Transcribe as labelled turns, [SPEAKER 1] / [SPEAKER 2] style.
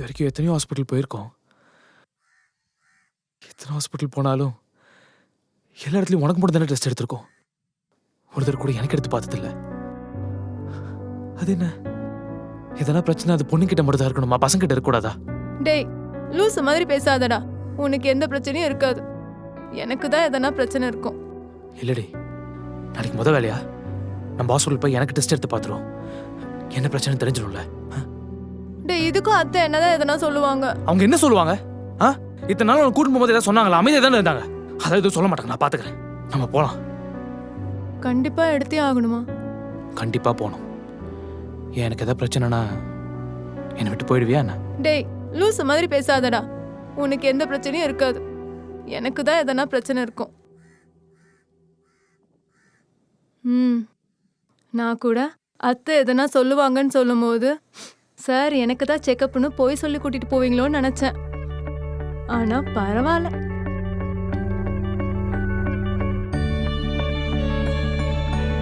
[SPEAKER 1] வரைக்கும் எத்தனையோ ஹாஸ்பிட்டல் போயிருக்கோம். எத்தனை ஹாஸ்பிட்டல் போனாலும் எல்லா இடத்துலையும் உனக்கு மட்டும் தானே டெஸ்ட் எடுத்திருக்கோம். ஒருத்தர் கூட எனக்கு எடுத்து பார்த்ததில்ல. அது என்ன, எதனா பிரச்சனை அது பொண்ணுகிட்ட மட்டும் தான் இருக்கணுமா, பசங்கிட்ட இருக்கக்கூடாதா?
[SPEAKER 2] டேய் லூசு மாதிரி பேசாதடா. உனக்கு எந்த பிரச்சனையும் இருக்காது. எனக்கு தான் எதனா பிரச்சனை இருக்கும்.
[SPEAKER 1] இல்லடி, நாளைக்கு முத வேலையா நம்ம ஹாஸ்பிட்டல் போய் எனக்கு டெஸ்ட் எடுத்து பார்த்துருவோம். என்ன பிரச்சனை தெரிஞ்சிடும்ல.
[SPEAKER 2] டேய் இதுக்கும் அத்தை என்னதான் எதனா சொல்லுவாங்க.
[SPEAKER 1] அவங்க என்ன சொல்லுவாங்க? இத்தனை நாள் உனக்கு கூட்டிட்டு போகும்போது ஏதாவது சொன்னாங்களா? அமைதியாக தானே இருந்தாங்க. அதாவது எதுவும் சொல்ல மாட்டாங்க, நான் பார்த்துக்கிறேன். நம்ம போகலாம்.
[SPEAKER 2] கண்டிப்பா எடுத்தே ஆகணுமா?
[SPEAKER 1] கண்டிப்பாக போகணும். ஏன் எனக்கு எதாவது பிரச்சனைனா என்னை விட்டு போயிடுவியா என்ன?
[SPEAKER 2] டேய் லூசு மாதிரி பேசாதடா. உனக்கு எந்த பிரச்சனையும் இருக்காது. எனக்கு தான் எதனா பிரச்சனை இருக்கும். நான் கூட அத்தை எதனா சொல்லுவாங்கன்னு சொல்லும்போது சார் எனக்கு தான் செக்கப்னு போய் சொல்லி கூட்டிட்டு போவீங்களோன்னு நினைச்சேன். ஆனா பரவாயில்ல.